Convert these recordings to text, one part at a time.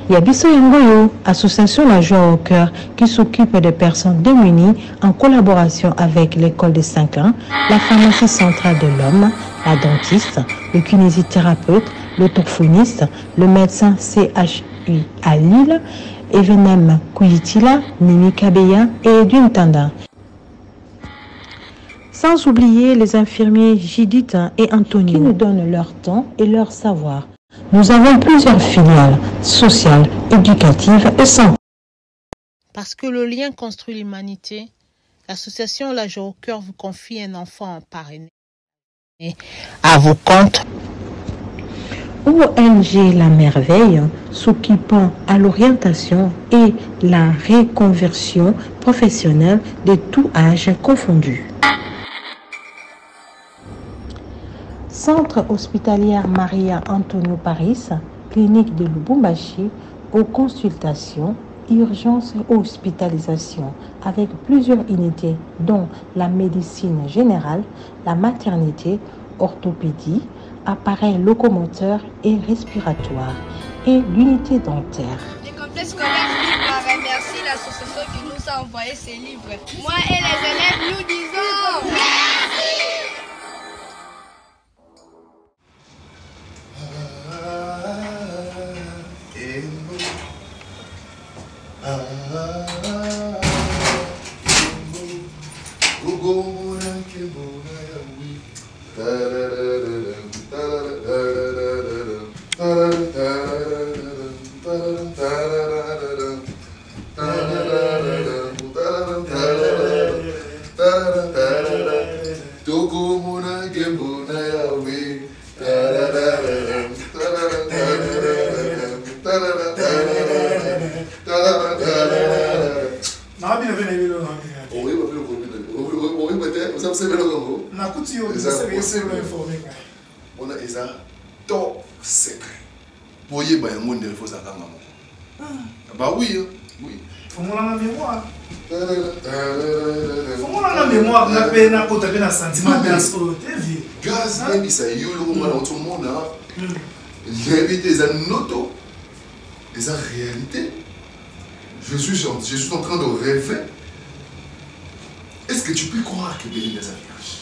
Yabiso Yangoyo, association La Joie au Cœur qui s'occupe des personnes démunies en collaboration avec l'école des 5 ans, la pharmacie centrale de l'homme, la dentiste, le kinésithérapeute, l'orthophoniste, le médecin CHU à Lille, Evenem Kouitila, Nini Kabeya et Edwin Tanda. Sans oublier les infirmiers Judith et Anthony qui nous donnent leur temps et leur savoir. Nous avons plusieurs filiales sociales, éducatives et santé. Parce que le lien construit l'humanité, l'association La Joie au Cœur vous confie un enfant parrainé à vos comptes. ONG La Merveille s'occupant à l'orientation et la reconversion professionnelle de tout âge confondu. Centre hospitalière Maria Antonio Paris, clinique de Lubumbashi, aux consultations, urgences et hospitalisation, avec plusieurs unités dont la médecine générale, la maternité, orthopédie, appareils locomoteurs et respiratoires, et l'unité dentaire. Le complexe scolaire Libre remercie l'association qui nous a envoyé ces livres. Moi et les élèves, nous disons merci. On a ça top secret. Pour y avoir un monde il faut ça quand même. Bah oui, oui. Faut moi la mémoire. Faut moi la mémoire na peine à côté de sentiment bien sur TV. Gaz même ça y est le moment dans tout le monde là. J'invite des notos. Des réalité. Je suis en train de rêver. Est-ce que tu peux croire que Béline est sa vierge?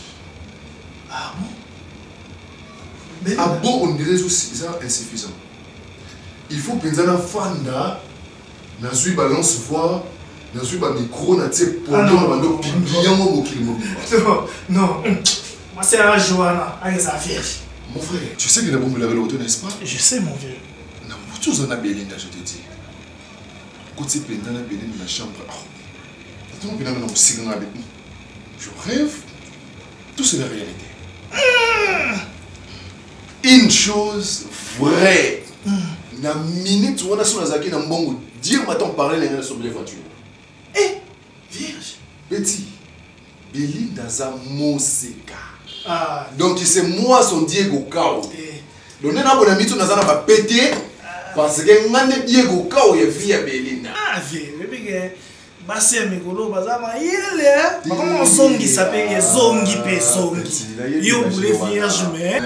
Ah bon? Ah bon, on dirait aussi ça insuffisant. Il faut penser à la fanda, na suis balance voix, na suis ba micro na tie podium bando pipian mo bokimo. Non. Moi c'est la Johanna, avec sa vierge. Mon frère, tu sais que la bombe l'avait l'auto, n'est-ce pas? Je sais mon vieux. Na tous on a Béline, je te dis. Quand c'est pendant la Béline dans la chambre. Attends, bien dans aussi grand avec nous. Je rêve. Tout c'est la réalité. Une chose vraie. Na minute où on a sur la zaki na mbongo dire maintenant parler les sur les voitures. Eh, vierge. Petit. Béline dans un moseka. Ah. Donc c'est moi son Diego Kao. Donc on a bon ami tout dans un va péter parce que ngane Diego Kao est via Béline. Ah, vieux, bébé. Basi mikolo bazama yele. Comment zongi s'appelle zongi pe zongi. Yo boule vierge mais.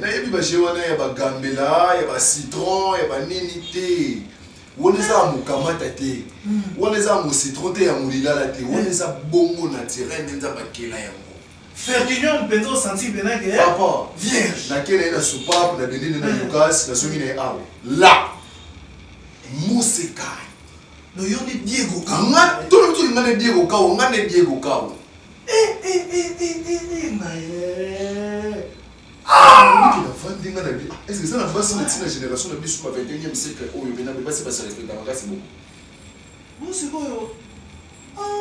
Na yebi ba jewana ya ba gambela, ya ba citron, ya ba ninité. Woneza mukamata te. Woneza mu citron te ya mulilala te. Woneza bongo naturel ndenza bakela yango. Fertignon penzo senti bena que Papa, vierge. Na kena na soupape na deni na Lucas na songi na awe. La. Musika. No yo ni Diego ka. Nga tout le monde ngane Diego ka, ngane Diego ka. Ah! Est-ce que ça n'a pas si la génération de biso 21e siècle où il y a des personnes qui se respectent dans la beaucoup. Moi c'est quoi yo?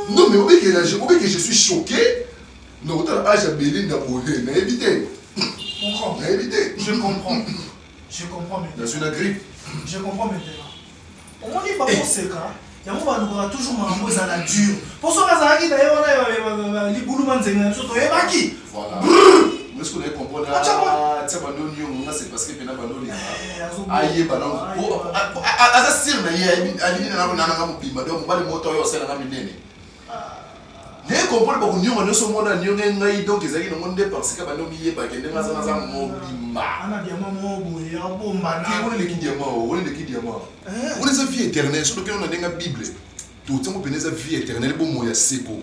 Non mais au que je suis choqué. Non, autant âge à Belinda Bohé, n'a évité. Comprends. N'a évité. Je comprends. Je comprends maintenant. Dans une grippe. Je comprends maintenant. On dit pas pour ces cas. Il y a un toujours mambo à la dure. Pour ça que ça on a les boulot manzenga surtout et baki. Voilà. Est-ce que vous comprenez là? C'est pas non yo, c'est parce que pena ba non linga. Aye ba non. Asa sir na ye ali na na na mo pimba donc ba le moto yo sala na minene. Ne comprendre ba ko nyonga no so mona nyonga ngai donc ezaki no monde parce que ba no miye ba kende ngasa na za mo bimba. Ana diamant mo boye ya bomba na. Qui on le qui diamant, on le qui diamant. On les vie éternelle, surtout que on a dans Bible. Tout temps on peut les vie éternelle bon moya seko.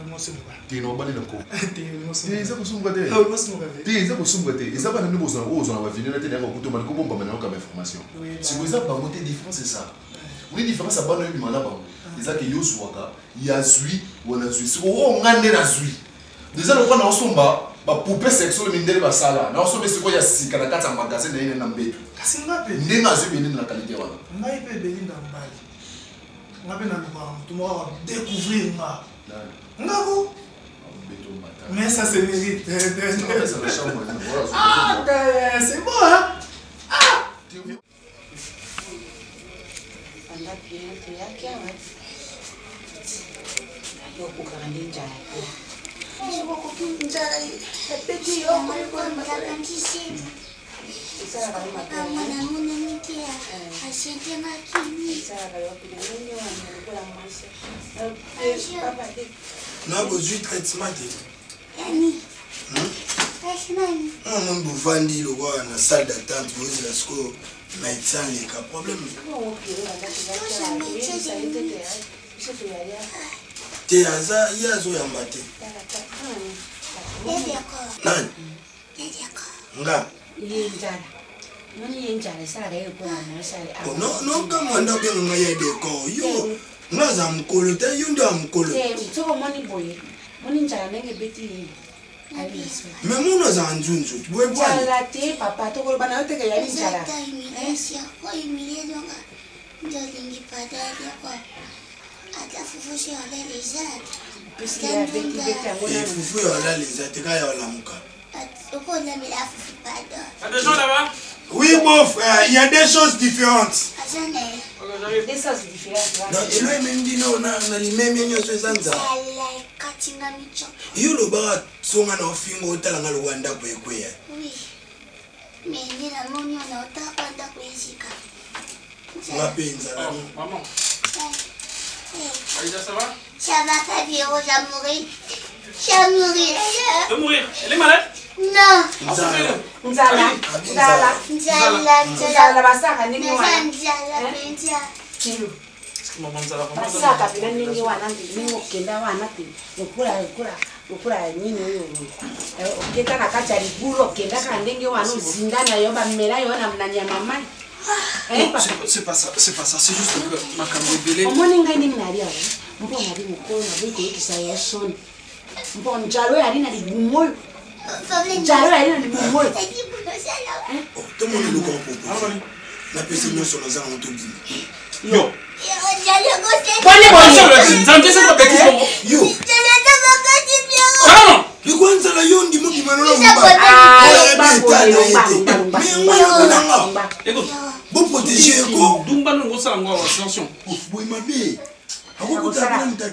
Moi c'est pas. T'es no bali nako. T'es ça ko sumba te. Ah, moi c'est pas. T'es ça ko sumba te. Et ça va nous besoin on va venir na te na ko to mal ko bomba na comme information. Si vous avez pas monté différence c'est ça. Oui différence à bano bi mala ba. Eza ke yoswaka ya zui wona zui. Si on ngande na zui. Déjà le na osomba ba poupée sexuelle mindele ba sala. Na osomba siko ya sika na kata magasin na ine na mbetu. Kasi ngape. Ndenga zui bini na qualité wana. Ngai pe Belinda mbali. Ngape na luka tu m'as découvrir nga. Ngako. Mais ça se mérite. Ah, c'est bon hein. Ah. Non, vous êtes traitement. On vous vendit le roi dans la salle d'attente, vous êtes ce que médecin les cas problème. Tu as ça, il y a ça en matin. Non, non, comme on a bien un des corps, yo, nous avons collé, nous avons collé. Mais moi, nous avons dit, tu vois, papa, tu vas aller te gagner njala. Oui, mon frère, il y a des choses différentes. Des choses différentes. Non, et là, même dit non, on a les mêmes choses. Il y a le bar, son an of film, au talent à Rwanda, oui. Mais il y a un moment où on a maman. Aïda, ça va? Ça va pas bien, j'ai mouru. J'ai mouru. De mourir? Elle est malade? Non. Nzala. Basaka pina ningi wana ndi ngokenda wana ti ukula nyine yo okenda nakati libulu okenda kandenge wana uzindana yo bamela yo na mnanya mama C'est pas ça, c'est juste que ma caméra belé. omoni ngai ndi mnali awo mpo ngadi mukolo ngiko ikisa yasoni mpo njalo yali na libumoyo njalo yali na libumoyo tout le monde le comprend. La personne ne se lance en autobus. Yo.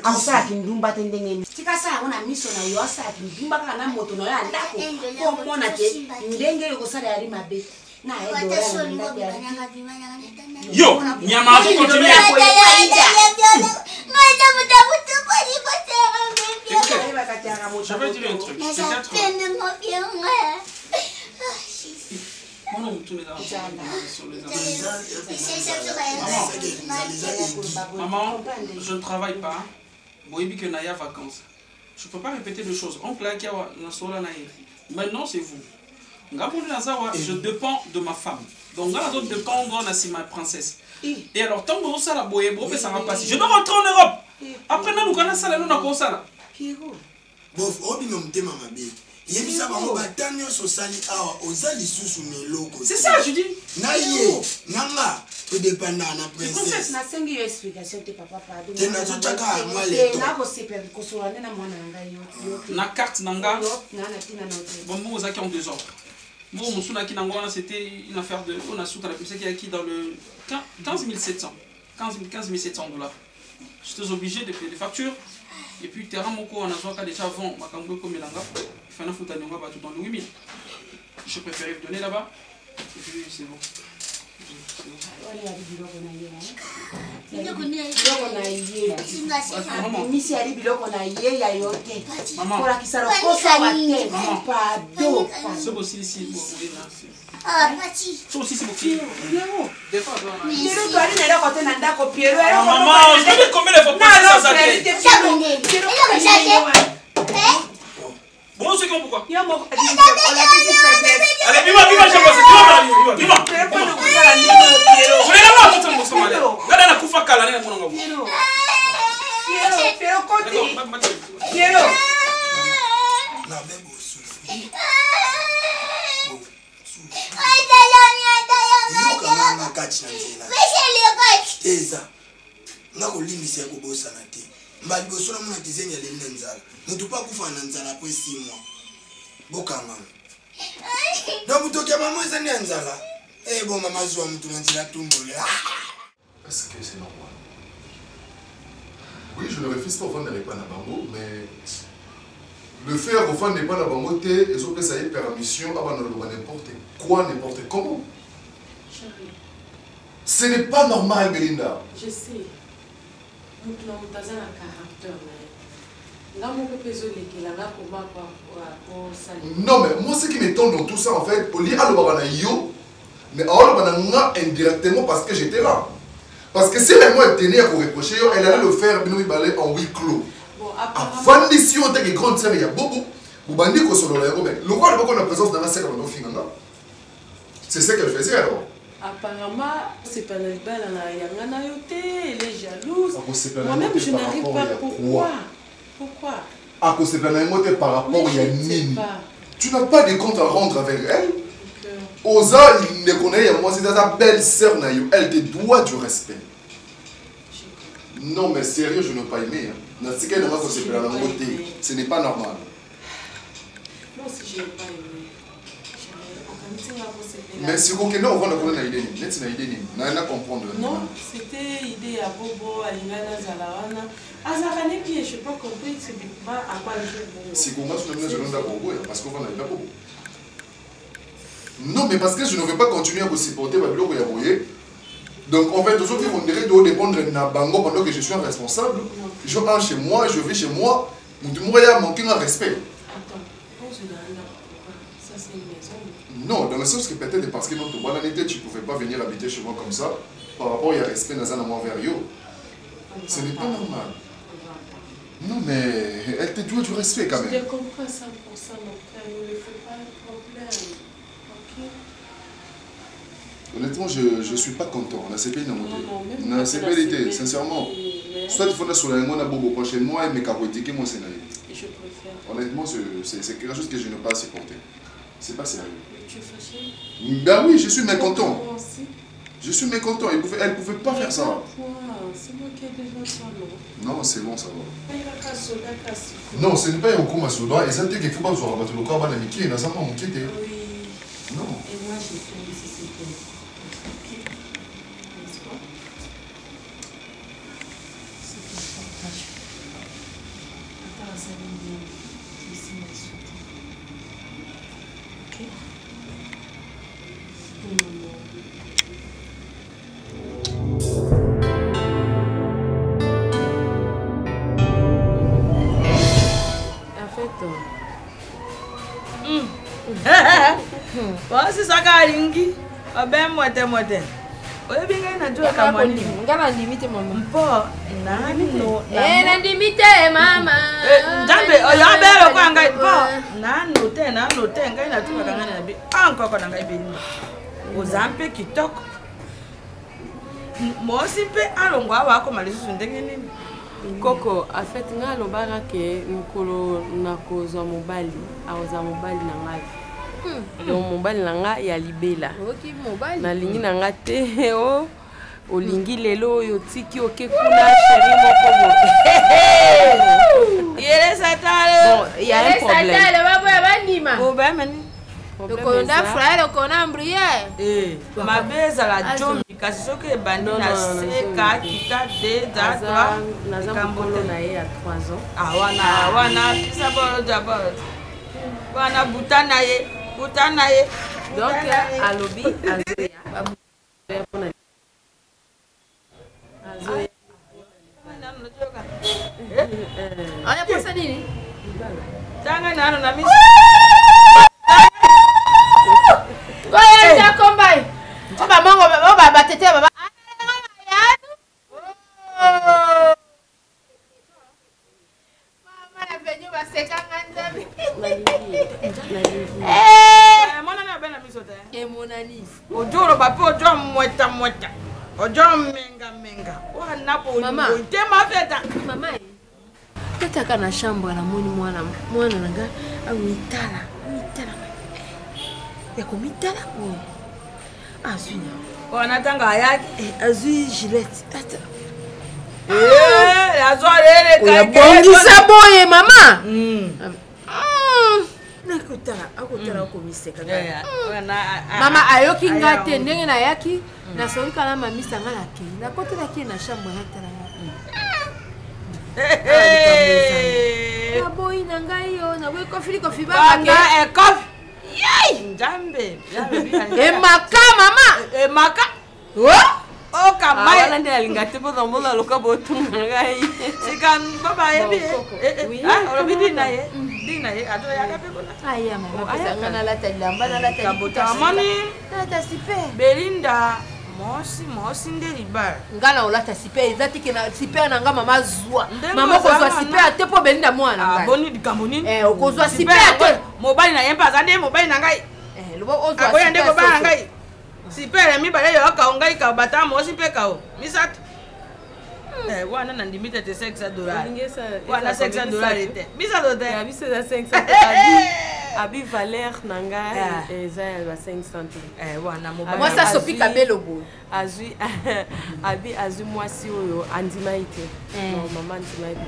Asaki ndumba tendenge tikasa una miso na yo asaki ndumba kana moto no ya ndako ko mona te ndenge yo kosala yali mabe na yo nyama continue peut-être... Maman, je ne travaille pas. Boyebi que Naya vacances. Je ne peux pas répéter deux choses. Maintenant, c'est vous. Je dépends de ma femme. Donc, là, je dépends de ma princesse. Et alors, tant que ça la boye, ça va passer. Je dois rentrer en Europe. Après, nous allons ça, nous allons ça. C'est ça, je dis. Tout dépend de la princesse. La carte nanga. Bon, moi, aux en désordre. Bon, mon souna qui n'angona, c'était une affaire de. On a soutenu la puissance qui a acquis dans le 15 700. 15 700 $. J'étais obligé de payer des factures. Et puis, terrain moko, on a soit déjà avant, ma cambo comme l'anga. Il fallait foutre à Nyonga, tout dans le 8000. Je préférais vous donner là-bas. Et puis, c'est bon. Bon, c'est comme pourquoi? Allez, viva, j'ai passé. Viva. Je vais là-bas, tout le monde. Regardez la koufa kala, n'est-ce pas? Est-ce que c'est normal? Oui, je ne refuse pas au fond de pas Nabango, mais le faire au fond de pas Nabango, et ça peut être permission à n'importe quoi, n'importe comment. Ce n'est pas normal, Belinda. Je sais. Nous avons un caractère. Non, mais moi, ce qui m'étonne dans tout ça, en fait, au lieu mais indirectement parce que j'étais là. Parce que si elle tenait à reprocher, elle allait le faire en huis clos. Avant d'ici, on était une grande sœur, il y a beaucoup. C'est ce qu'elle faisait alors. Apparemment, c'est pas le bal, elle est jalouse. Moi-même, je n'arrive pas. Pourquoi? À cause de par rapport à Yanine. Tu n'as pas de compte à rendre avec elle. Oza, il ne connaît pas moi, c'est ta belle-sœur, elle te doit du respect. Non, mais sérieux, je n'ai pas aimé. Ce n'est pas normal. Moi aussi, je n'ai pas aimé. Mais si vous voulez, on va comprendre l'idée. Non, c'était l'idée à Bobo, à Lingana, Zalawana. Azarane qui je n'ai pas compris que c'était pas à quoi le jeu. Si vous m'avez dit parce qu'on va aller là-bas. Non, mais parce que je ne veux pas continuer à vous supporter, donc en fait, aujourd'hui, on dirait de dépendre de Nabango pendant que je suis un responsable. Je rentre chez moi, je vis chez moi. Moi, il y a manqué un respect. Attends, ça c'est une maison. Non, dans le sens que peut-être parce que tu ne pouvais pas venir habiter chez moi comme ça, par rapport au respect dans un amour vers eux. Ce n'est pas normal. Non, mais elle te doit du respect quand même. Je comprends 100% mon frère, il ne faut pas de problème. Ok? Honnêtement, je ne suis pas content. On a ces pays dans mon pays. On a ces pays, sincèrement. Soit il faut sur la langue, on a prochainement, mais carotique, moi c'est naïf. Je préfère. Honnêtement, c'est quelque chose que je n'ai pas supporter. C'est pas sérieux. Tu es fâché? Ben oui, je suis mécontent. Je suis mécontent. Elle ne pouvait pas faire ça. C'est moi qui ai besoin de ça, non? Non, c'est bon, ça va. Non, ce n'est pas un coup à soda. Et ça, il faut pas se rabattre le corps à la Mickey. Il n'a pas manqué. Oui. Non. Et moi, j'ai fait une nécessité. N'est-ce pas? C'est un partage. Attends, ça vient bien. Je vais essayer de sauter. Ok? En fait, Wasi saka lingi. Obe mote. Oye binga inajua kama nini. Ngana ndimite mama. Mpo nani no. Na ndimite mama. Jambe oyo abelo kwa ngai mpo. Nano te ngai natuka kangana na bi. Anko na ngai bini. Ozampe kitoko. Mosi pe alongwa wako malisu ndenge nini. Koko, en fait, nga lobaka ke mukolo na kozwa mobali, aoza mobali na ngai. Donc mobali na nga ya libela. OK, mobali. Na lingi na nga te o olingi lelo yo tiki oke kuna chéri moko bo. Yele satale. Bon, il y a un problème. Satale babo ya bandima. Problème ni. Le konda frère, le konda mbrière. Ma beza la jomi kasi soki ebandi na seka kita déjà toi nazambolo na ye ya 3 ans. Wana pisa bolo jabolo. Wana butana ye. Donc alobi azoya. Azoya. Anya posa nini? Tanga nano na misi. Goya ja kombai. Baba mongo baba tete baba. Mama na venyo basekanga ndabi. Mona na bena misote. Emonani. Ojoro bape ojo mweta. Ojo menga. Wana po mama. Tema feta. Mama. Tata kana shamba na moni mwana nanga awitala. Yako mitala ko. Azuya. Wanatanga yake azui Gillette. Ata. Azorele ka. Bongisa boye mama. Nakutala ko miseka. Mama ayoki ngate ndenge na yaki na sori kana mamisa ngala ke. Na kotela ke na shamba na tala. Boy nanga yo na we kofi ba ke. Kofi. Yay! Njambe. Emaka mama. Emaka. Oh kamai. Wala ndio alingate po zambola loka botunga ngai. Sikan baba yebi. Orobidi na ye. Dina ye ato ya kape kona. Aya mama. Aya na la talamba na la talamba. Tamani. Tata sipe. Belinda. Mosi ndeliba. Ngana olata sipe ezati ke na sipe na nga mama zwa. Mama kozwa sipe ate po Belinda mwana ngai. Boni dikamboni. Okozwa sipe ate. Mobali na yempa zande mobali na ngai. Lobo ozwa. Akoya ndeko ba ngai. Sipe ya mibale yo ka ngai ka bata mosi pe kao. Misatu. Wana na ndimite te $600. Wana $600 ete. Misatu te. Ya biso za 500. Abi Valère nanga eza ya 500. Wana mobali. Moi ça sopi kabelo bo. Azui Abi mwasi oyo andima ite. Non maman andima ite.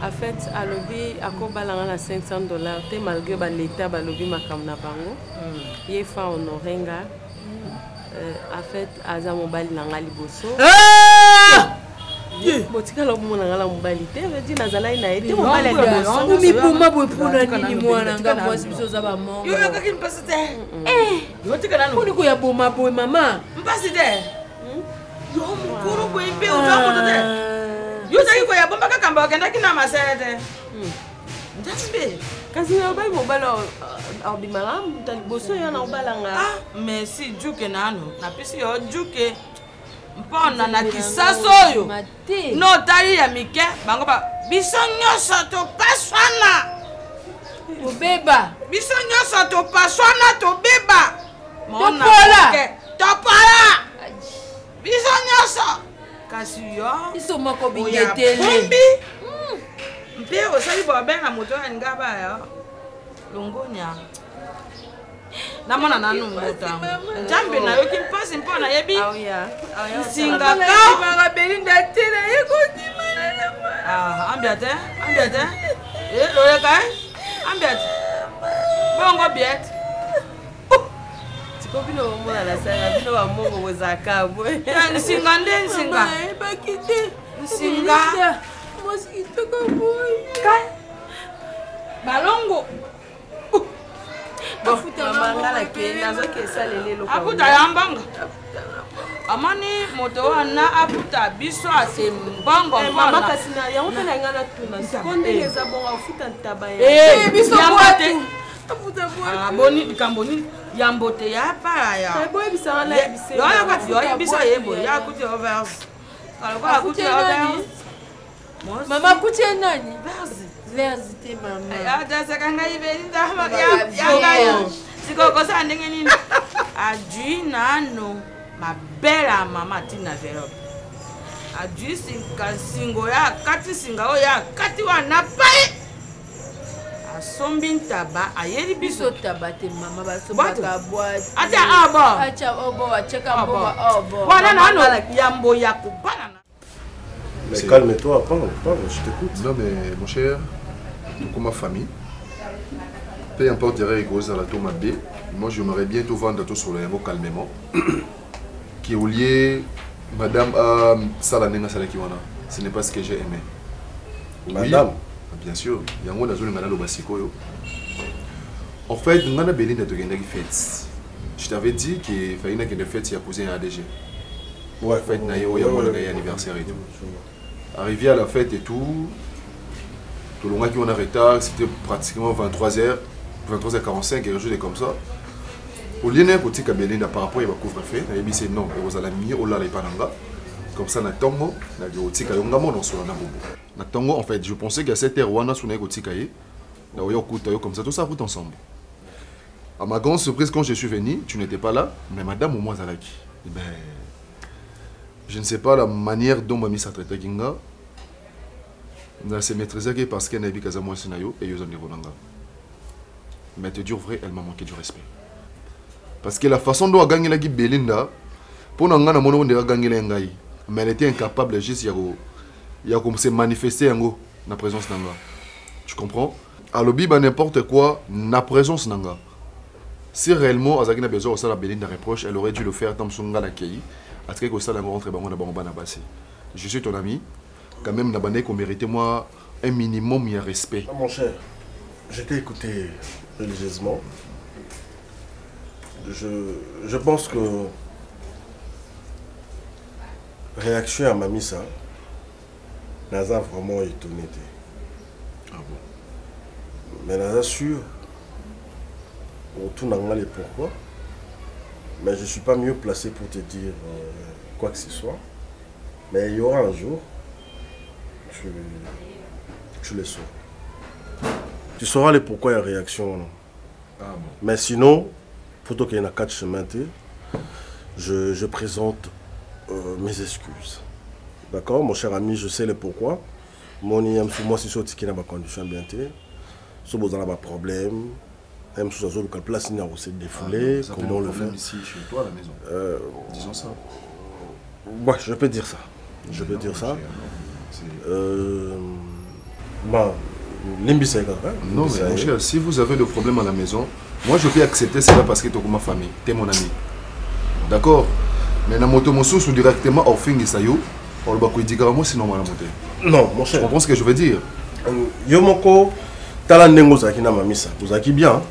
En fait alobi akobalanga na $500 te malgré ba l'état balobi makamna bango. Ye fa honorenga. En fait aza mobali nanga liboso. Botika lo mona ngala mobali te veut nazala ina ete mobali liboso. Umi buma bo puna nini mwana nga mwasi biso za ba mongo. Yo kaki mpasi te. Yo tika nanu. Kuni ko ya boma boy mama. Mpasi te. Yo mukuru ko ipe ujapo te. Yo taki ko ya bomba kaka mba kenda kina masere te. Ndambe. Kasi na bai mobalo obimala mtaliboso ya na obalanga. Merci juke nanu. Na pisi yo juke. Mpona na kisaso yo. No tali ya mike bango ba biso nyoso to paswana. Obeba. Biso nyoso to paswana to beba. Mona Topola. Biso nyoso. Kasi yo. Biso moko bingetele. Mpe osali bobe na moto ya ngaba yo. Longonya. Namona nanu mota. Jambe na yoki mpasi mpona yebi. Singa ka Belinda tena yeko dimana. Ambiate. Lole kai. Ambiate. Bongo biet. Tikobilo mona la sala bino wa mongo wezaka boy. Nsinga nsinga. Bakite. Nsinga. Mosquito ko boy. Kai. Balongo. Mangala ke nazo ke salele loko. Aputa yambanga. Amani moto wana aputa biso ase mbongo mama kasina yango pena ngana tuna. Konde leza bonga ufuta ntaba ya. Biso kwatu. boni kamboni yambote ya pa ya boy bisa na bise ya kati ya bisa yebo ya kuti overs kaloko kuti overs mama kuti nani verse te mama ya dasa kanga ibelinda ya sikoko sa ndenge nini aju nano mabela mama tina verope aju singo ya kati singa o ya kati wana pai asombi ntaba ayeli biso taba te mama basobaka boîte acha obo acheka boba obo wana nano yambo ya kubana. Mais calme-toi, parle, je t'écoute. Non mais mon cher, tout comme ma famille, peu importe derrière les grosses à la tombe B, moi j'aimerais bientôt vendre tout sur le mot calmement. Qui au lieu Madame Salanenga Salakiwana, ce n'est pas ce que j'ai aimé. Madame. Oui, bien sûr, il y a un autre dans le basiko. En fait, on a Béline de gagner fête. Je t'avais dit qu'il fallait que des fêtes, il y a posé un ADG. Ouais, fête, il y a un anniversaire et tout. Arrivé à la fête et tout, tout le monde qui on a retard, c'était pratiquement 23h, 23h45, quelque chose comme ça. Au lieu d'un côté Béline par rapport à couvre-feu, il a dit non, vous allez mis au là les pananga. Comme ça, Natongo, en fait, je pensais qu'à cette heure, on a sonné au Tikaye, comme ça, tout ça route ensemble. À ma grande surprise, quand je suis venu, tu n'étais pas là, mais madame au moins Zalaki. Ben, je ne sais pas la manière dont ma mise à traiter Kinga. C'est maîtrisé parce qu'elle n'a pas de moi et ils ont des volanga. Mais te dire vrai, elle m'a manqué du respect. Parce que la façon dont elle a gagné la Belinda, pour nous gagner, elle a gagné la Ngai. Mais elle était incapable juste de se manifester dans la présence nanga. Tu comprends? À l'objet n'importe quoi, na présence nanga. Si réellement elle a besoin de la Belinda reproche, elle aurait dû le faire dans son gala qui a très que ça la rentre dans la base. Je suis ton ami. Quand même na bande qu'on mérite moi un minimum de respect. Mon cher, je t'ai écouté religieusement. Je pense que réaction à ma missa, Naza vraiment étonné. Ah bon? Mais Naza sûr, on tourne en les pourquoi. Mais je ne suis pas mieux placé pour te dire quoi que ce soit. Mais il y aura un jour, tu le sauras. Tu sauras les pourquoi et la réaction. Ah bon? Mais sinon, plutôt qu'il y ait 4 chemins, je présente mes excuses. D'accord, mon cher ami, je sais le pourquoi. Mon aime sous moi si je suis dans ma condition bien. Si vous avez un problème, même si vous avez une place, vous avez défoulé. Comment le faire ici, chez toi à la maison. Disons ça. Ouais, je peux dire ça. Je peux dire ça. Non, mais mon cher, si vous avez le problème à la maison, moi je peux accepter cela parce que tu es ma famille, tu es mon ami. D'accord? Mais dans moto mosso ou directement au fin de ça yo, on va quoi dire moi sinon moi la montée. Non, mon cher. Tu comprends ce que je veux dire? Yo moko tala nengo zaki na mamisa. Vous avez bien.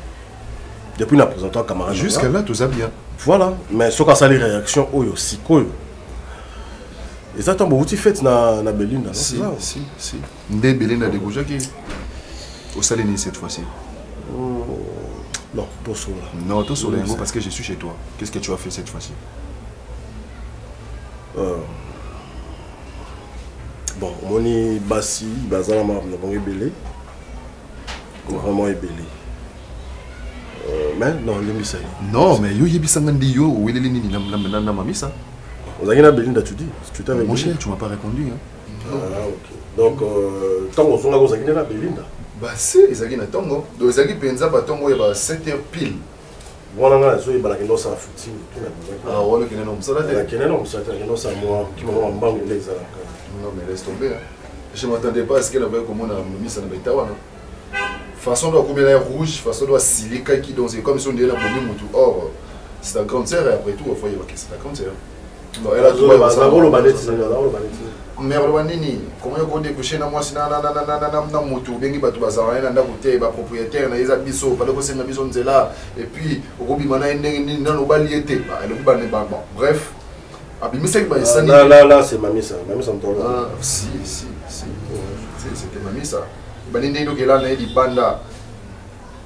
Depuis la présentation camarade. Jusqu'à là tout ça bien. Voilà, mais ce qu'a ça les réactions oyo siko. Et ça tombe vous faites na Belinda. Si. Ndé Belinda de Goujaki. Au Salini cette fois-ci. Non, tout sur là. Non, tout sur l'ingo parce que je suis chez toi. Qu'est-ce que tu as fait cette fois-ci? Bon, on est bassi, bazala ma belé. Vraiment ébélé. Mais non, les missa. Non, mais yo yebisangandi yo ou il est ni na mamisa. Vous avez Belinda tu dis? Tu t'avais mon cher, tu m'as pas répondu hein. Ah OK. Donc tant qu'on sont là vous avez na Belinda. Bah si, ils ont dit tongo. Donc ils ont dit penza ba tongo ba 7h pile. Voilà nga zo ibala kino sa futi. Ah wala kina no msala te. Kina no msala te, kino sa moi qui m'a mbangu les ala. Non mais laisse tomber hein. Je m'attendais pas à ce qu'elle avait comme on a mis ça dans Betawa. Façon de combien est rouge, façon de silica qui donc c'est comme si on était là pour nous tout. Or c'est un grand sœur et après tout il faut y avoir que c'est un grand sœur. Non, elle a tout le ballet, merde wanini comment on découcher na moi sina na moto bengi batu bazara na ndakote ba propriétaire na yeza biso pas ko senga biso nzela et puis okobima na ndenge na lobaliete ba le ba ne ba bon bref abimisa ki ba isani là c'est mamisa mtolo ah si c'était mamisa ba ninde ndo kela na di banda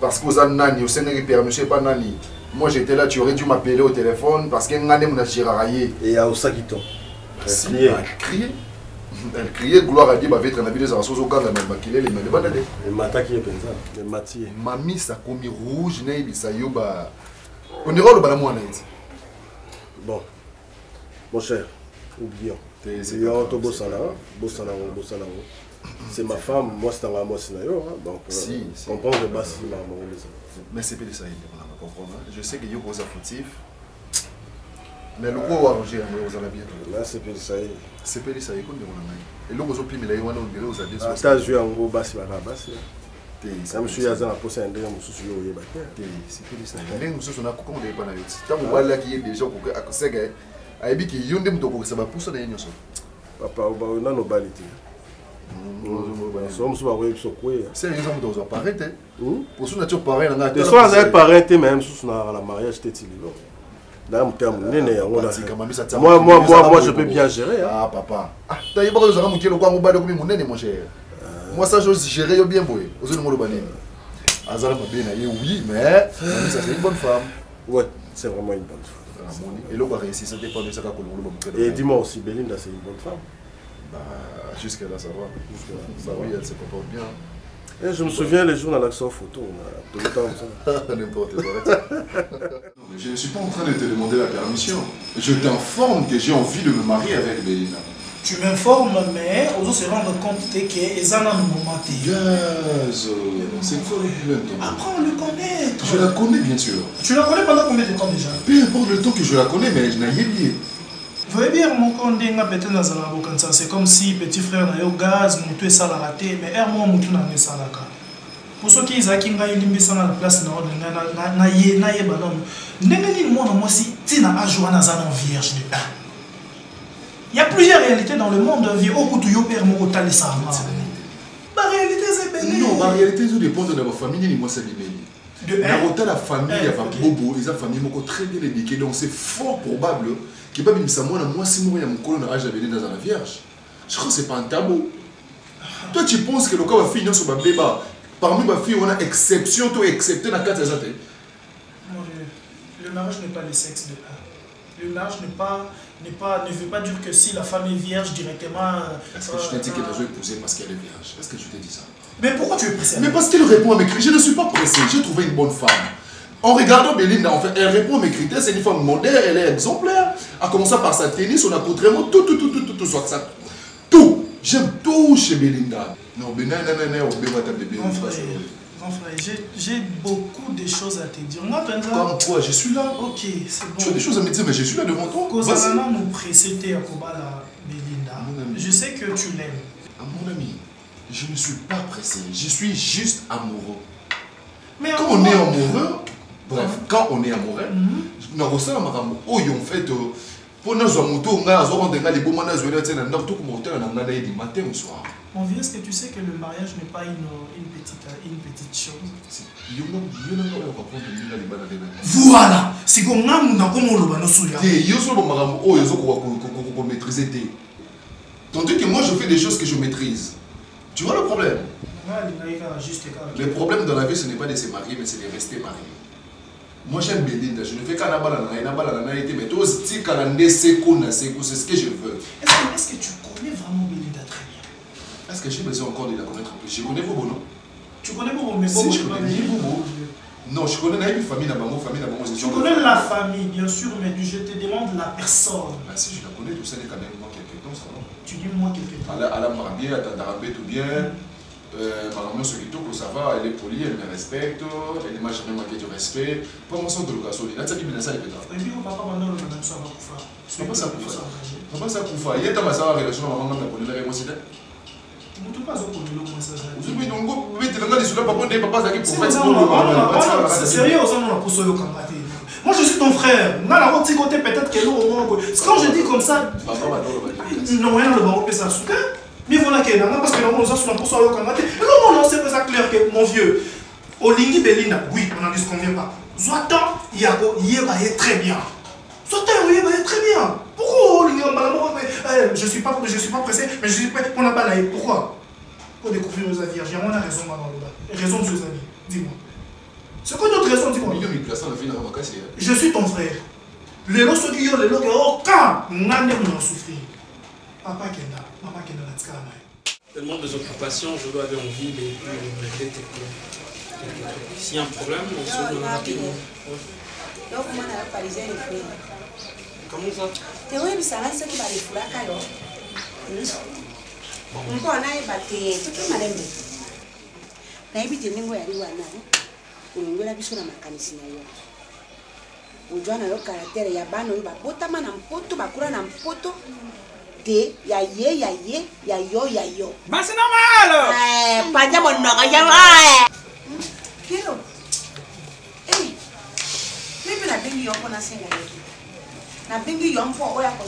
parce que vous avez nani, vous avez permis, je sais pas nani. Moi j'étais là, tu aurais dû m'appeler au téléphone parce que ngane m'a giraillé. Et à Osakito. Elle criait, gloire à Dieu, bah être en habit des arceaux au camp, elle m'a maquillé, elle m'a demandé. Elle m'a attaqué, elle m'a tiré. Mamie, ça a commis rouge, on ira le balamou. Bon, mon cher, oublions. C'est ma femme, moi c'est un moi c'est donc comprends le bas si maman. Mais c'est pas de ça, on comprend. Je sais que yo pose fautif. Mais le gros arrangé aux alabia. Là c'est pas de ça. C'est pas de ça, écoute et le gros pimi là on a aux alabia. T'as joué en gros bas si ma bas. Ça me suis à un poste un mon souci au yeba. C'est pas de ça. Les nous on a comment on pas na yote. Tant on là qui est déjà pour que akosega aibi ki yonde mutoko ça va pousser na nyoso. Papa on a nos balités. Somos uma web sokwe. C'est les gens qui doivent paraître. Pour ceux qui ont parlé dans la tête. Soit vous avez paraître même sous la mariage t'es-il là. Dans mon terme néné moi je peux bien gérer. Ah papa. Ah t'as eu pas de ça mon kilo quoi mon bas de comme mon néné mon cher. Moi ça je gérer bien boy. Aux autres mon banane. Azara m'a bien allé oui mais ça c'est une bonne femme. Ouais, c'est vraiment une bonne femme. Et le quoi réussi ça dépend de ça qu'on le. Et dis-moi aussi Belinda c'est une bonne femme. Bah, jusqu'à là, ça va. Ça oui, elle se comporte bien. Et je me souviens les jours dans l'action photo, tout le temps. N'importe quoi. Je ne suis pas en train de te demander la permission. Je t'informe que j'ai envie de me marier avec Belinda. Tu m'informes, mais on se rendre compte que les ans nous moment. Yes, c'est quoi apprends à le connaître. Je la connais bien sûr. Tu la connais pendant combien de temps déjà? Peu importe le temps que je la connais, mais je n'ai rien oublié. Vous voyez bien, mon condé, c'est comme si petit frère n'a eu gaz, mon tout est ça la raté, mais moi, mon tout n'a pas ça la carte. Pour ceux qui ont la place, il y a plusieurs réalités dans le monde. La réalité, c'est belle. Non, la réalité, ça dépend de ma famille, moi, c'est belle. La famille, il y a Bobo, ils ont famille très bien éduquée, donc c'est fort probable. Qui pas bien moi si moi mon colon a jamais dans la vierge. Je crois que c'est pas un tabou. Toi tu penses que le cas va finir sur ma débat. Parmi ma fille on a exception toi excepté dans 4 ans. Le mariage n'est pas le sexe de un. Le mariage ne veut pas dire que si la femme est vierge directement. Est-ce que je t'ai dit qu'elle doit épouser parce qu'elle est vierge? Est-ce que je t'ai dit ça? Mais pourquoi tu es pressé? Mais parce qu'elle répond à mes cris. Je ne suis pas pressé. J'ai trouvé une bonne femme. En regardant Belinda, en fait, elle répond à mes critères, c'est une femme moderne, elle est exemplaire. A commencer par sa tenue, son accoutrement, tout, soit ça. Tout. J'aime tout chez Belinda. Non, Belinda, j'ai beaucoup de choses à te dire. Moi, comme quoi, je suis là. Ok, c'est bon. Tu as des choses à me dire, mais je suis là devant toi. Kozalana nous précéder à Kobala Belinda. Je sais que tu l'aimes. Mon ami, je ne suis pas pressé. Je suis juste amoureux. Mais quand on est amoureux, bref, quand on est amoureux, nous ressentons en fait, pour nous moto, matin au soir. Mon vieux, est-ce que tu sais que le mariage n'est pas une petite chose? Voilà. Si on a tandis que moi je fais des choses que je maîtrise. Tu vois le problème? Le problème dans la vie, ce n'est pas de se marier, mais c'est de rester marié. Moi j'aime Belinda, je ne fais qu'un été, mais toi aussi, c'est ce que je veux. Est-ce que tu connais vraiment Belinda très bien? Est-ce que j'ai besoin encore de la connaître plus? Je connais Bobo, non? Tu connais Bobo, mais Bobo, si, je connais Bobo. Non, je connais la famille d'abord. Tu connais la famille, bien sûr, mais je te demande la personne. Bah, si je la connais, tout ça n'est quand même moi quelques temps, ça va. Tu dis moi quelques temps. Elle a bien, elle t'a tout bien. Madame Sokito, ça va, elle est polie, elle me respecte, elle ne m'a jamais manqué de respect. Pour moi, c'est de l'occasion. Il a dit que ça, il peut être. Et puis, papa, maintenant, le madame, ça va pour faire. Papa, ça pour faire. Papa, ça pour faire. Il y a ta relation avec maman, on a réussi. Tu ne peux pas avoir pour le message. Tu peux donc, mais tu n'as pas dit cela, papa, ça qui pour faire. C'est sérieux, on a pour ça, moi, je suis ton frère. On a la petit côté, peut-être que nous, quand je dis comme ça. Non, rien, le baron peut s'assurer. Mais voilà qu'il y a parce que nous sommes pour soi au Canada. Non, c'est pas clair que mon vieux. Olingi Belinda, oui, on n'en dit qu'on vient pas. Zoatan, il y a très bien. Zoatan, il y a très bien. Pourquoi Olingi je suis pas pressé, mais je suis prêt pour la balayer. Pourquoi? Pour découvrir nos avis. J'ai raison dans le bas. Raison de nos amis. Dis-moi. C'est quoi notre raison, dis-moi? Je suis ton frère. Les lots qui ont les lots qui ont quand on a souffrir. Papa Kenda, maman Kenda, la tkana. Tellement des occupations, je dois aller en ville et puis régler tes problèmes. S'il y a un problème, on se donne rapidement. Donc, comment on a parisien les frères? Comment ça? Tu vois, il s'arrête ce qui va les fouler à Caillot. On peut en aller battre tout le monde. Na hivi tenengo ya liwa na ulingola biso na makanisi na yo ujwa na yo karatere ya bano yo babota mana mpoto bakura na mpoto te ya yo bah c'est normal panja monoko ya kilo mimi na bengi yo kona senga yo na bengi yo mpo oya ko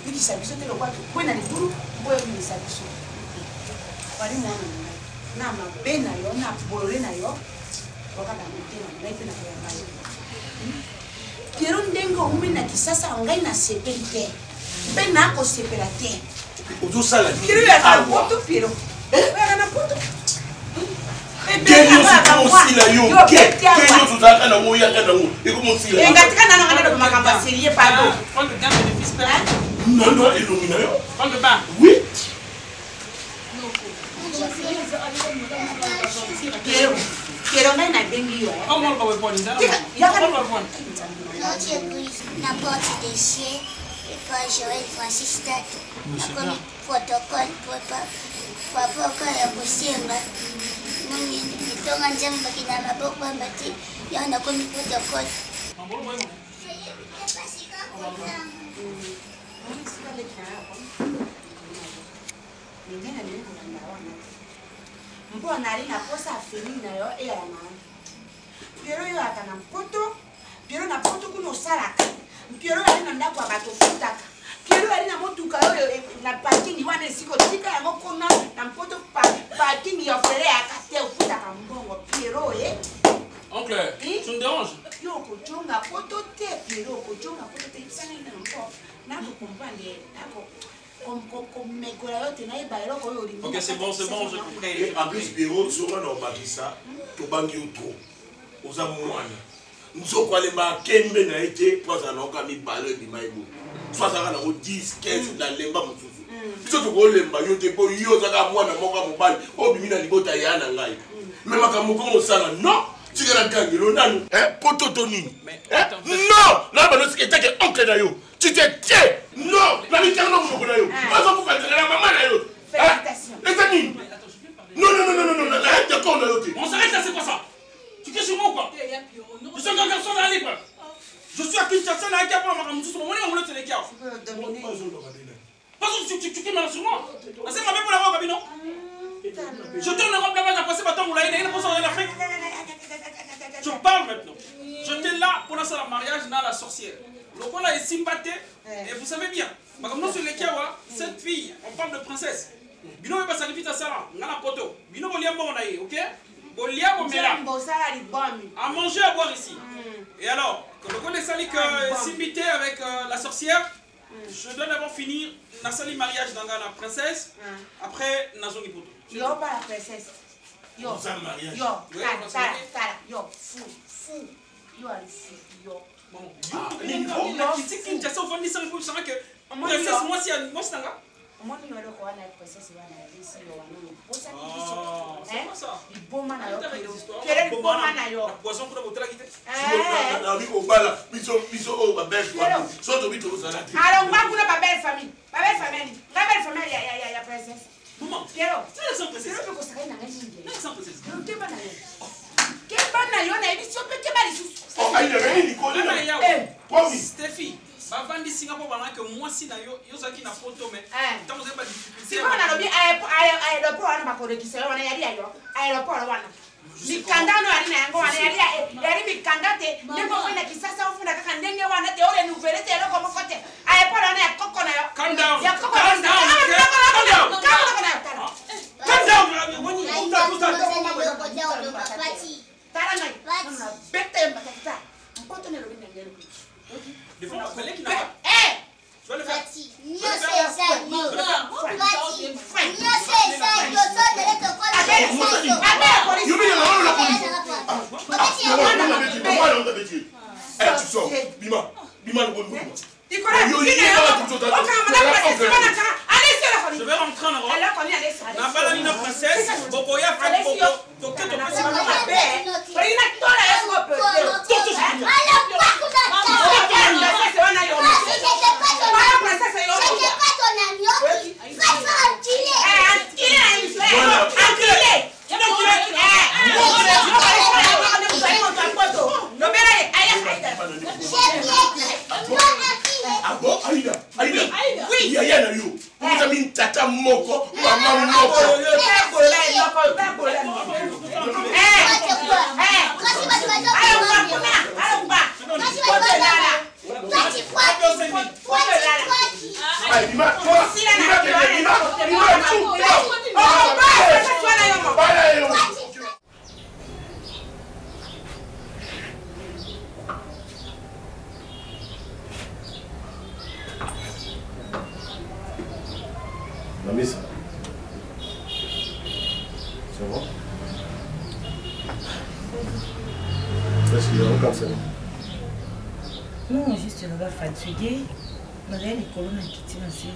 biki sabiso te lo kwa kwena ni duru boyo ni sabiso bali mwana na mabena yo na bolole na yo wakata mutema na ife na kwa mayo Piero ndengo umena kisasa ngai na sepente bena ko sepela te ozo sala Piero ya ka poto Piero ya na poto Kenyo aussi la yo Kenyo tutaka na moya kana ngo iko mosila ngatika na ngana do makamba serie pardon prends le gamme de fils père non illumina yo prends le bain oui Quiero na bengi yo. Comment on va voir ça? Ya ka on va voir. Non, tu es na porte des cieux et pas Joël Francis Tato. Comme protocole papa kaya kusenga. Mungi nitonga njamba kina maboko mbati yana komi protocole. Mbona alina kosa afeli na yo ela na Piero yo atana mpoto Piero na poto kuno salaka Piero alina ndako abato futaka Piero alina motuka yo na parking wana siko tika yango kona na mpoto parking yo fere akate futaka mbongo Piero Oncle, tu me déranges? Yo kochonga poto te Piero kochonga poto te sana ina mpo na ko comprendre na ko ok, c'est bon, j'ai compris. En plus, Pierrot, sur un Marissa, tu bangi trop. Aux amoureux. Nous sommes allés marquer, mais n'a été pas un organe balai de Maïbou. Soit ça va 10, 15 dans l'emba Moussousou. Surtout que l'emba, yo te po yo zaka mwana moka mobali, o bimina libota yana ngai. Mais makamoko mosala, non! Tu as gagné le nan, pototoni. Non! Là, c'est que tu es oncle d'ailleurs. Tu te tiens! Non! La vie est non, vous d'ailleurs. Pas pour faire la maman d'ailleurs. Félicitations. Les amis! Non, arrête de con d'ailleurs. On s'arrête là, c'est quoi ça? Tu es sur moi ou quoi? Je suis un garçon dans l'époque. Je suis à Kinshasa, là, qui a pas ma mousse. Mon nom, c'est les gars. Pas tu es mal sur moi. C'est ma mère pour la voix, non? Je tourne en robe là-bas, j'ai passé ma temps, vous l'avez dit, je parle maintenant. J'étais là pour lancer le mariage dans la sorcière. Le roi là est sympathique. Et vous savez bien, comme nous sur les Kiawa, cette fille, on parle de princesse. Bino va sacrifier à Sarah, on a la poto. Bino va lier bon ok? Bolia bon mela. À manger, à boire ici. Et alors, quand le roi est sali sympathique avec la sorcière, je dois d'abord finir le mariage dans la princesse. Après, Nazon Poto. Yo pas la princesse. Yo, yo, fou. Yo, yo. Bon, critique Kinshasa au fond de l'histoire, vous savez que princesse, moi, c'est un gars. Moi, je vais le voir la princesse, il va aller ici, il va c'est pas ça. Il bon man à yo. Quel est le bon man à yo? Poisson pour la bouteille qui était. Ah oui, au bal, biso, ma belle famille. Soit au bito, vous allez. Alors, moi, vous n'avez pas belle famille. Ma belle famille, il y a princesse. Maman, Piero, c'est la princesse. Piero, tu sais que c'est la princesse. Quel bon na yo na émission peut que bali sous. Oh, il y a une icône. Promis. Stéphie. Bavandi Singapour pendant que moi si d'ailleurs yozaki na photo mais tant vous avez pas difficulté. Si on a bien aéroport on va corriger ça on a yali ayo aéroport wana. Mikanda no ali na yango wana yali mikanda te ndeko kwenda kisasa ufunda kaka ndenge wana te ole nouvelle te loko mokote aéroport wana ya koko na yo. Calm down. Ya koko calm down. Calm down. Wani unta tuta Tara ngai. Bete mbata. Mpoto ne lobi ndenge. Des fois, on appelle qui n'a pas. Tu vas le faire. Yo c'est ça, yo. Bati. Yo c'est ça, yo. Frances, Bokoya Franck Boko, Toké to pesi ba ma be. Ina tola ya ko pe. Toto si. Ala pa ko da. Princesse wana yo. Ala princesse yo. C'est pas ton ami. Va enculer. Enculer. Ah bon, Aïda, oui, il y a un you. Vous avez une tata moko, maman moko. Mamisa. C'est bon? Est-ce qu'il y a un cancer? Non, juste je suis fatiguée. Je suis les colonnes qui tirent ainsi.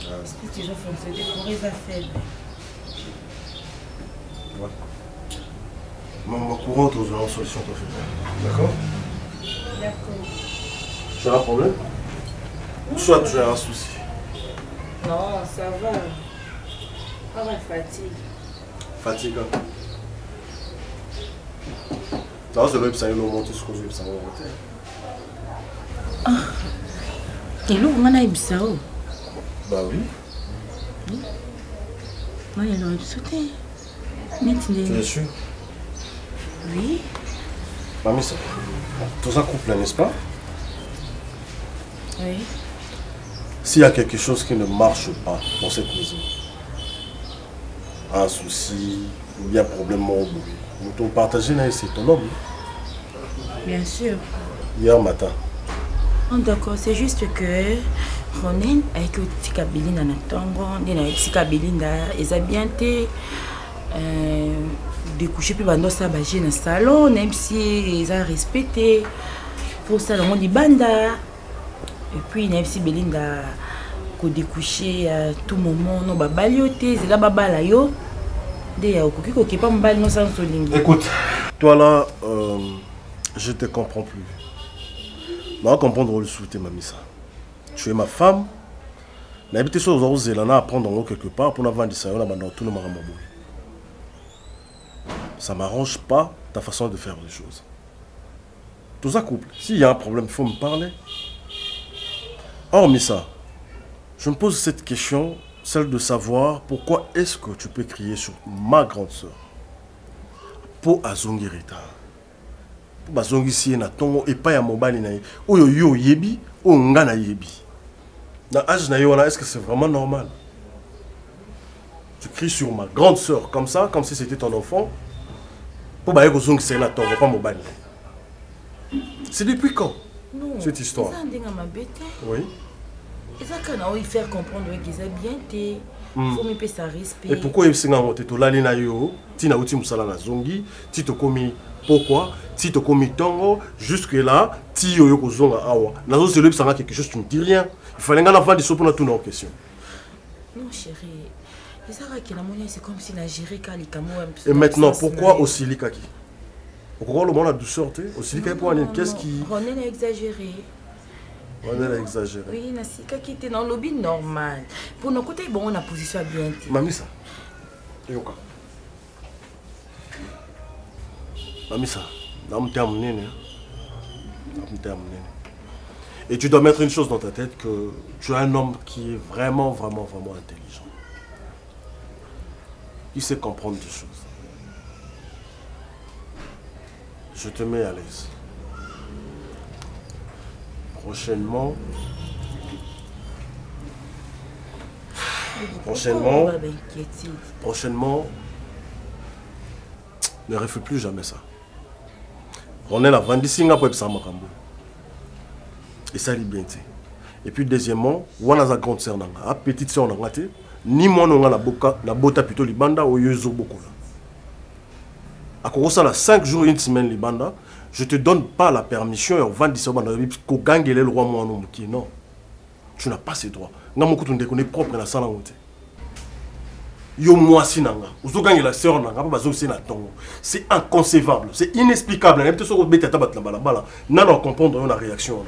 Est-ce que tu as fonctionné pour les affaires? Ouais. Maman courante aux une solution pour faire. D'accord? D'accord. Tu as un problème? Soit tu as un souci. Non, ça va. Pas la fatigue. Fatigue. Non, c'est le psy, il monte sur le psy. Et l'eau, on a eu ça. Bah oui. Moi, il a sauté. Tu es sûr? Oui. Mamie, ça. Tout ça couple, n'est-ce pas? Oui. S'il y a quelque chose qui ne marche pas dans cette maison, un souci, ou bien un problème, nous t'avons partagé, c'est ton homme. Bien sûr. Hier matin. Oh, d'accord, c'est juste que Ronen avec le Tikabili dans notre tombe, le Tikabili ils ont bien été découchés puis dans ça dans le salon, même si ils ont respecté pour ça le banda. Et puis même si Belinda ko découché à tout moment no babalioté, c'est là babala yo. De ya okoki ko kepa mbali no sans solingi. Écoute, toi là, je te comprends plus. On va comprendre le souhait, Mamisa. Tu es ma femme. N'habite sur les Zélana à prendre quelque part pour vendre ça, on a tout le monde. Ça m'arrange pas ta façon de faire les choses. Tout ça couple. S'il y a un problème, il faut me parler. Hormis ça, je me pose cette question, celle de savoir pourquoi est-ce que tu peux crier sur ma grande sœur pour azongirita. Pour bazongisi na tongo et pas ya mobali na oyo yo yebi o ngana yebi. Na âge na yo est-ce que c'est vraiment normal? Tu cries sur ma grande sœur comme ça, comme si c'était ton enfant. Pour ba yeko zongisi na tongo pas mobali. C'est depuis quand? Non, cette histoire? Oui. Et ça, quand on faire comprendre qu'ils sont bien, il faut me payer sa respect. Et pourquoi il s'est engagé tout là, Tina outi musala na zongi, Tito komi pourquoi, Tito komi tongo, jusque là, Tio yoko zonga awa. Nazo c'est le sanga quelque chose, tu ne dis rien. Il fallait nga la vendre pour nous tourner en question. Non chérie, les Sarah qui la monnaie c'est comme si la géré Kalikamo. Et maintenant, pourquoi aussi Likaki? Pourquoi le monde a douceur, aussi Likaki pour aller, qu'est-ce qui... On est exagéré. On a exagéré. Oui, Nassika qui était dans le lobby normal. Pour nos côtés, bon, on a position bien. Mamisa. Yoka. Mamisa. Et tu dois mettre une chose dans ta tête que tu es un homme qui est vraiment, vraiment, vraiment intelligent. Il sait comprendre des choses. Je te mets à l'aise. Prochainement, ne refais plus jamais ça. On est là, 25 ans pour ça, et ça bien. Et puis deuxièmement, on a la grande sœur, la petite sœur, ni moi on a la bota plutôt libanda ou yezo beaucoup. À cause de 5 jours, une semaine libanda. Je ne te donne pas la permission et on va dire que gang est le roi moi non. Tu n'as pas ces droits. Tu n'as propre dans la salle. Yo moi si nanga. Uzoganga la sœur nanga, pas bazo na tongo. C'est inconcevable, c'est inexplicable. Même to beta tabat la bala. Nana comprendre la réaction.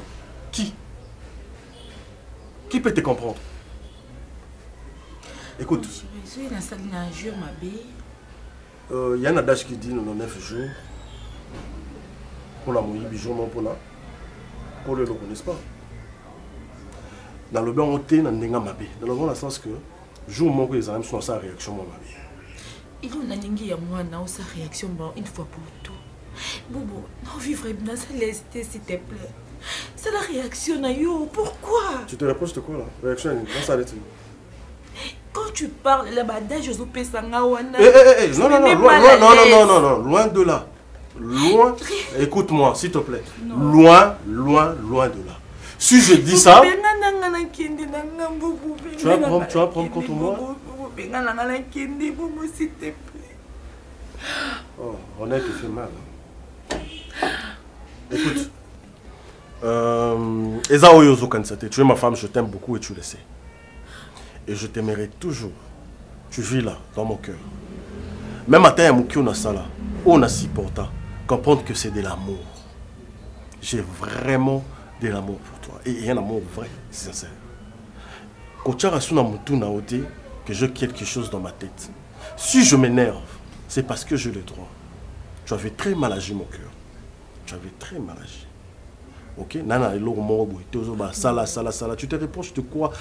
Qui peut te comprendre? Écoute. Il y a un adage qui dit 99 jours. Pour la mouille, bijou, mon pona. Pour le connaissent pas. Dans le bain, on est dans le sens que jour où les amis sont sa réaction, mon mari. Il y a sa réaction une fois pour tout. Bobo, non, vivre dans sa lesté, s'il te plaît. C'est la réaction, pourquoi? Tu te reproches de quoi là? Réaction, comment ça allait-il? Quand tu parles là-bas, Josué Pessangawana. Non, loin de là. Loin, écoute-moi, s'il te plaît. Loin de là. Si je dis ça, tu vas prendre contre moi. Oh, honnête, tu fais mal. Écoute, Eza Oyozo Kansate, tu es ma femme, je t'aime beaucoup et tu le sais. Et je t'aimerai toujours. Tu vis là, dans mon cœur. Même à ta Yamouki, on a ça là. On a si portant. Comprendre que c'est de l'amour. J'ai vraiment de l'amour pour toi. Et un amour vrai, sincère. Que j'ai quelque chose dans ma tête. Si je m'énerve, c'est parce que j'ai le droit. Tu avais très mal agi mon cœur. Tu avais très mal agi. Ok? Tu te reproches de quoi?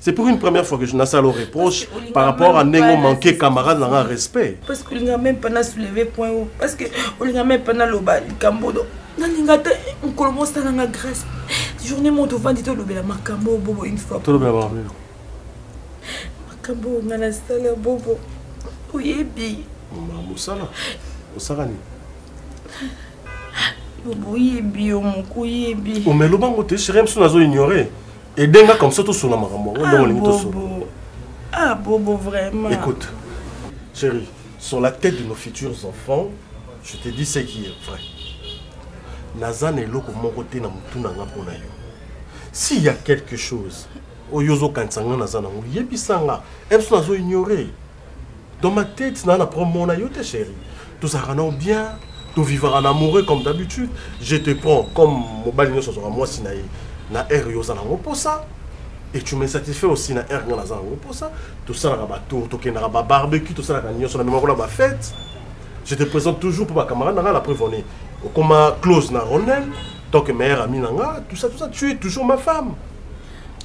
C'est pour une première fois que je le reproche par rapport à Nengo manqué camarade dans un respect. Parce que n'a même pas soulevé point haut. Parce que n'a même pas loba cambodo. Naningata on commence à la grâce. Journée mon devant dit le bela makambo bobo une fois. Tout le bela makambo ngana sala bobo. Oyebi. Maman sala. Osarani. Bobo yebi omoko yebi. O melo bango te chérie mso nazo ignorer. Et denga comme ça tout sur la makambo. Ah bobo vraiment. Écoute, chérie, sur la tête de nos futurs enfants, je te dis ce qui est vrai. Nazan est loko mon côté na mutu na ngapona yo. S'il y a quelque chose, oyozo kansanga nazana ngo yebisanga, mso nazo ignorer. Dans ma tête na prendre mon ayo te chérie. Tout ça rend bien. Tu vivras en amoureux comme d'habitude. Je te prends comme mon balino sur moi sinaï na air yo zana pour ça. Et tu me satisfais aussi na air na zana pour ça. Tout ça na ba tour, to kenara ba barbecue, tout ça na kanyo sur la mémoire la fête. Je te présente toujours pour ma camarade na la preuve on est comme close na Ronel, tant que meilleure amie na tout ça tu es toujours ma femme.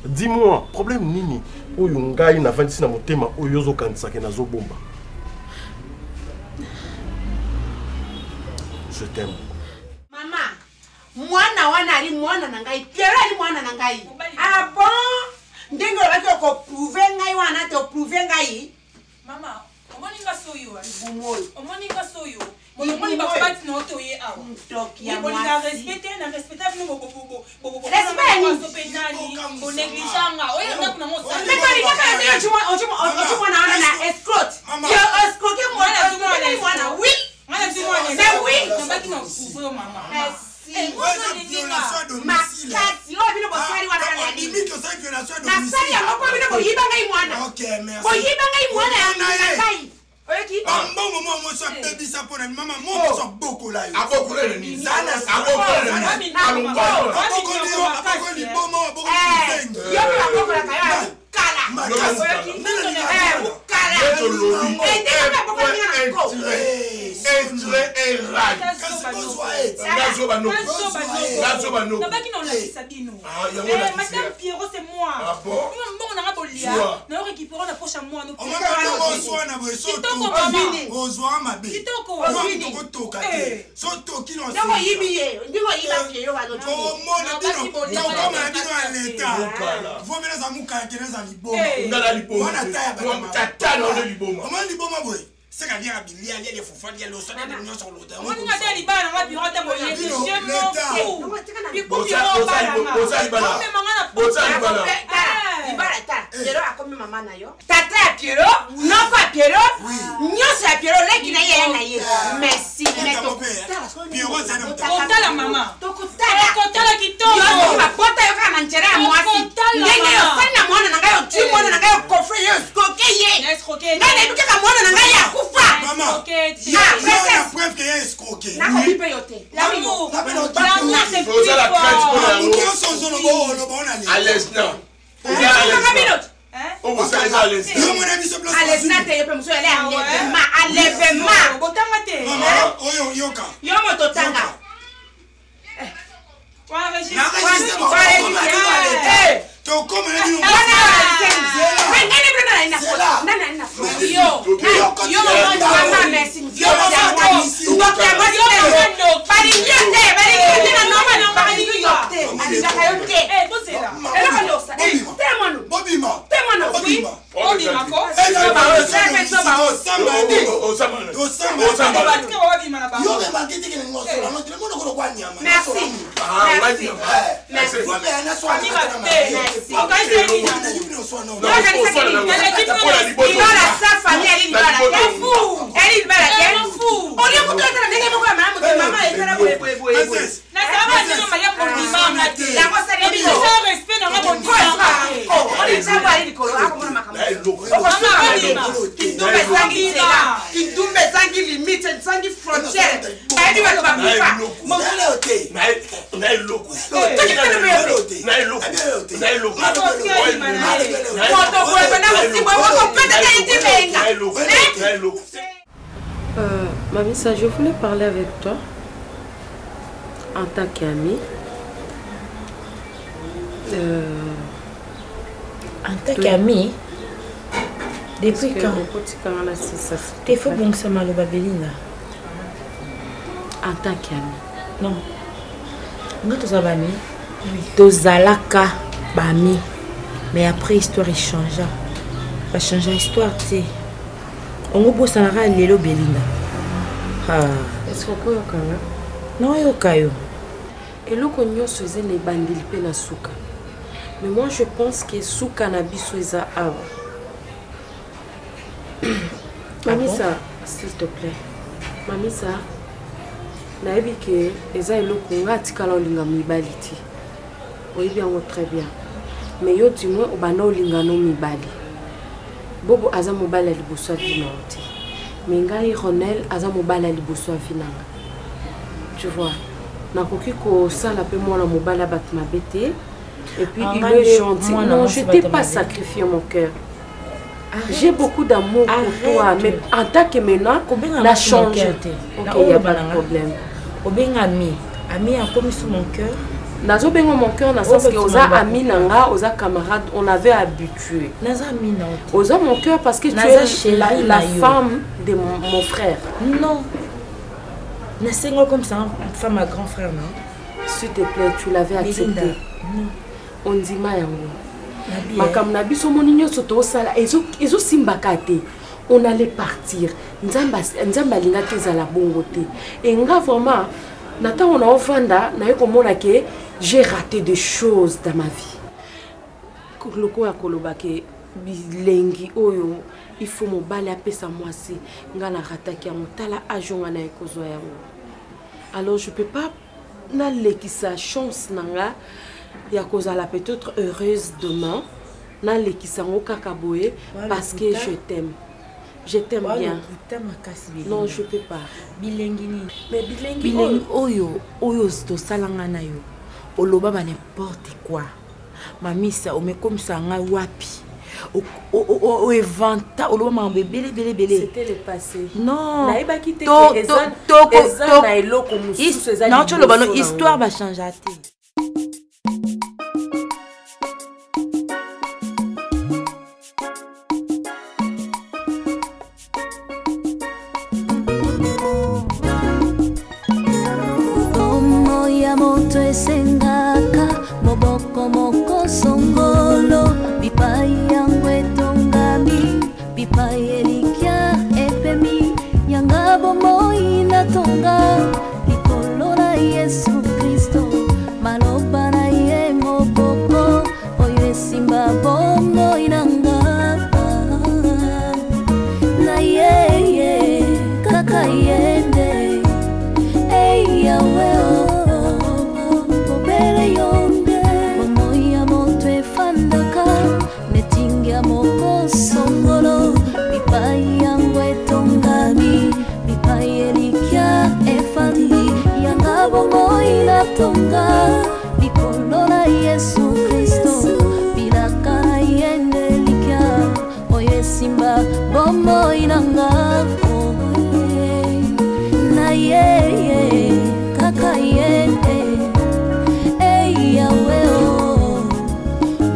Dis-moi, problème nini oyo ngai na vandi na motema oyo zo kanisa ke nazo bomba. Je t'aime. Maman, mwana wana ali mwana na ngai, Pierre ali mwana na ngai. Ah bon? Ndengo baki ko prouver ngai wana te prouver ngai. Mama, omoni nga soyo ali bumoy. Omoni nga soyo. Omoni ba pati no to ye awa. Toki ya mwana. Omoni respecter na respectable no bobo. Respect ni so penali, o negliganga. Oya nga kuna mo sa. Mais toi, il y a tu mwana na escroc. Tu escroquer mwana. Oui. Mais oui, on va dire non, maman. C'est une violation à domicile. Ok, merci. Bon moment, moi, je suis baby ça pour la maman. Moi, je suis beaucoup là. À beaucoup là, c'est qu'à dire à Billy, aller les foufans, aller au sol, aller sur l'autre. On a dit à Libana, on va dire à Taboyer, je Maman, il y a la preuve qu'il y a escroqué. L'amour, c'est plus fort. À l'instant. Mamissa, je voulais parler avec toi en tant qu'amie. En tant qu'amie, depuis quand t'es fait bon ça mal au Babelina. En tant qu'amie. Non. Quand tu as ami, tu as la bami. Mais après l'histoire il changea. Va changer l'histoire, tu sais. On va bosser à la Lelo Belinda. Est-ce qu'on peut y non, il y a et le cognon faisait les bandits na souka. Mais moi je pense que souka na biso eza awa. Mamissa, s'il te plaît. Mamissa, naebi ke eza eloko nga tikala olinga mibali ti. Oyebi yango très bien. Mais yo dis-moi obana olinga no mibali. Bobo aza mobali liboso vina oti. Mais ngai Ronel aza mobali liboso vinanga. Tu vois. Nakoki ko sala pe mwana mobali bat mabete et puis il est gentil. Non, je t'ai pas sacrifié mon cœur. J'ai beaucoup d'amour pour toi, mais en tant que maintenant, on a changé. Ok, il n'y a pas de problème. Ami a commis sur mon cœur. Nazo bengo mon cœur dans le sens que oza ami nanga, oza camarade, on avait habitué. Naza ami non. Oza mon cœur parce que tu es la femme de mon frère. Non. Nasengo comme ça, femme à grand frère non. S'il te plaît, tu l'avais accepté. Non. On dit ma yango. Makam na biso moninyo soto sala ezo simbaka te. On allait partir. Nzamba linga te za la bongo te. Et nga vraiment nata on a ofanda na yeko mona ke j'ai raté des choses dans ma vie. Loko ya kolobake bilengi oyo il faut mon bali apesa mwasi nga na rataki ya motala ajonga na ekozwa yango. Alors je peux pas na lekisa chance nanga ya kozala peut-être heureuse demain na lekisa ngo kaka boye parce que je t'aime. Je t'aime bien. Non, je peux pas. Bilengini. Mais bilengi oyo sto salanga na yo. Oloba ba n'importe quoi. Mamissa o me comme ça nga wapi. O evanta oloba ma bébé. C'était le passé. Non. Naïba qui te ezan na eloko mususu ezali. Non, tu loba no histoire va changer. Sengaka moboko moko songolo bipai yangu etongami bipai elikia epemi yanga bomoi natonga likolo na Yesu Kristo maloba na ye moboko oyo esimba bongo inanga na ye kaka yende ei yawe songolo bipai nanga na ye kaka ye yawe o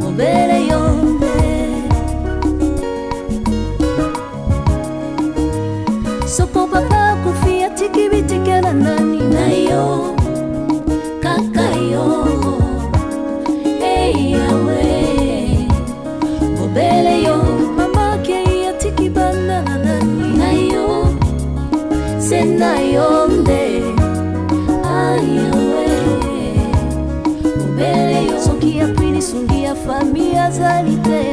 mobele yonde soko papa kufia tiki bitikela nani na yo kaka yo yawe mobele yo mama ke ya tiki banana nani na yo sena yonde ayawe mobele yo songi ya pini songi ya famille azalite